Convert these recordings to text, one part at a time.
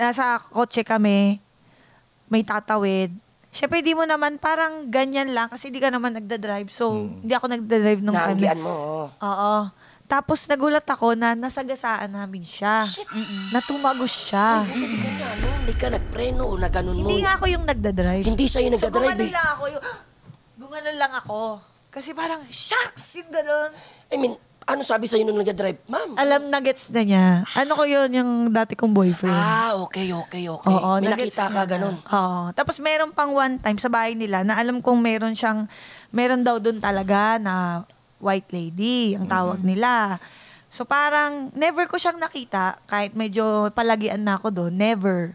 nasa kotse kami, may tatawid. Siyempre, di mo naman parang ganyan lang kasi di ka naman nagda-drive. So, hindi ako nagda-drive nung time. Naanggian mo. Oo. Tapos nagulat ako na nasagasaan namin siya. Shit. Na tumagos siya. Buti di ka na, hindi ka nagpreno o naganon mo. Hindi nga ako yung nagda-drive. Hindi siya yung nagda-drive. So, gumanon lang ako. Kasi parang, shucks! Yung ganon. I mean, ano sabi sa'yo nung nagda-drive? Ma'am. Alam na gets na niya. Ano ko yun, yung dati kong boyfriend. Okay. Oo, May nakita ka, ganon. Oo. Tapos meron pang one time sa bahay nila na alam kong meron daw doon talaga na white lady, ang tawag nila. So parang never ko siyang nakita, kahit medyo palagian na ako doon, never.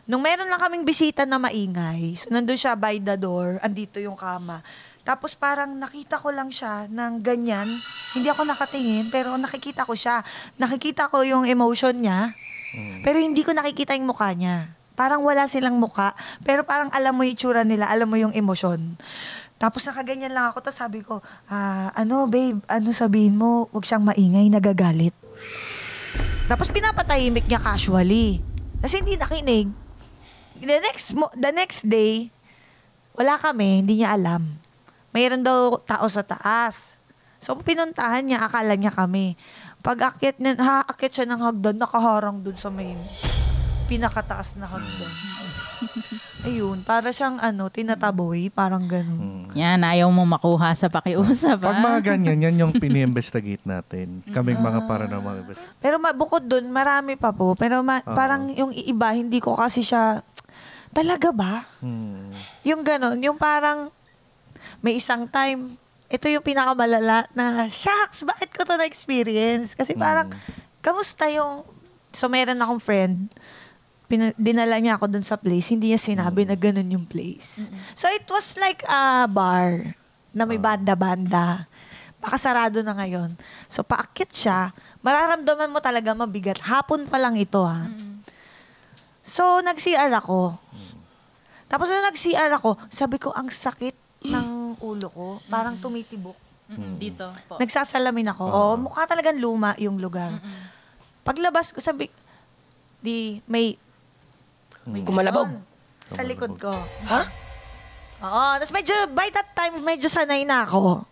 Nung meron lang kaming bisita na maingay, so nandun siya by the door, andito yung kama. Tapos parang nakita ko lang siya ng ganyan. Hindi ako nakatingin, pero nakikita ko siya. Nakikita ko yung emotion niya, pero hindi ko nakikita yung mukha niya. Parang wala silang mukha, pero parang alam mo yung itsura nila, alam mo yung emosyon. Tapos nakaganyan lang ako, tapos sabi ko, babe, sabihin mo, huwag siyang maingay, nagagalit. Tapos pinapatahimik niya casually. Kasi hindi nakinig. The next day, wala kami, hindi niya alam. Mayroon daw tao sa taas. So pinuntahan niya, akala niya kami. Pag akyat siya ng hagdan, nakaharang dun sa may pinakataas na hagdan. Ayun, para siyang tinataboy, parang ganun. Yan, ayaw mo makuha sa pakiusap. Pag mga ganyan, yan yung pini-investigate natin. Kaming mga paranormal investigate. Pero bukod dun, marami pa po. Pero parang yung iba, hindi ko kasi siya, talaga ba? Yung ganun, yung parang may isang time, ito yung pinakamalala na, shucks, bakit ko to na-experience? Kasi parang, kamusta yung, so meron akong friend, dinala niya ako dun sa place, hindi niya sinabi na ganun yung place. So it was like a bar na may banda-banda. Baka sarado na ngayon. So paakyat siya, mararamdaman mo talaga mabigat. Hapon pa lang ito ha. So nag-CR ako. Tapos nung nag-CR ako, sabi ko, ang sakit ng ulo ko. Parang tumitibok. Dito po. Nagsasalamin ako. Mukha talagang luma yung lugar. Paglabas ko, sabi, may kumalabog. Sa likod ko. Ha? Oo. Tapos by that time, medyo sanay na ako.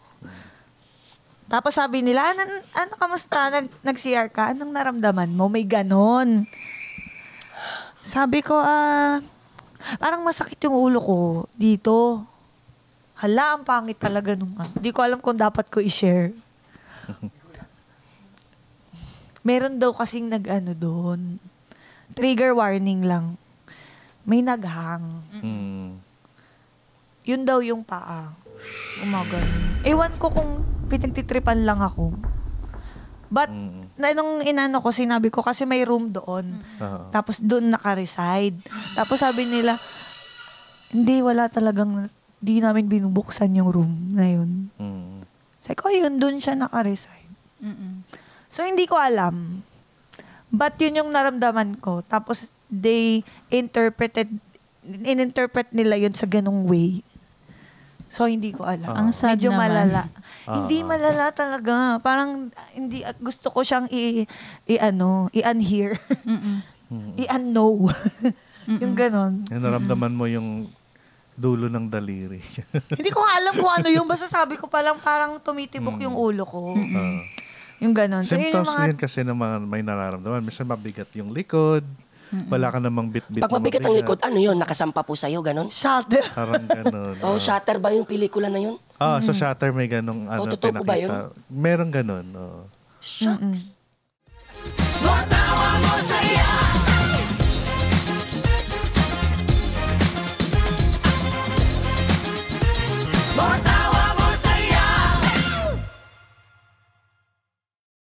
Tapos sabi nila, ano kamusta? Nag-CR ka? Anong naramdaman mo? May ganon. Sabi ko, parang masakit yung ulo ko dito. Hala, ang pangit talaga nung Di ko alam kung dapat ko i-share. Meron daw kasing doon. Trigger warning lang. May naghang. Yun daw yung paa. Umagal. Ewan ko kung pinagtitripan lang ako. But, nung inano ko, sinabi ko, kasi may room doon. Tapos doon naka-reside. Tapos sabi nila, hindi, wala talagang, di namin binubuksan yung room na yun. Sabi ko, yun, doon siya naka-reside. So, hindi ko alam. But yun yung naramdaman ko. Tapos, they ininterpret nila yun sa ganung way. So, hindi ko alam. Ang sad medyo naman. malala. Hindi malala talaga. Parang, gusto ko siyang i-unhear. I-unknow. Yung ganon. Naramdaman mo yung dulo ng daliri. Hindi ko alam kung ano yung. Basta sabi ko palang parang tumitibok yung ulo ko. Yung ganon. So, Symptoms yung din kasi ng mga may nararamdaman. Minsan mabigat yung likod. Wala ka namang bit-bit. Pag mabigat ang likod, ano yun? Nakasampa po sa'yo, ganon? Shutter. Parang ganon. Shutter ba yung pelikula na yun? Sa Shutter may ganong totoo po ba yun? Meron ganon. Shucks. Mga tawa mo sa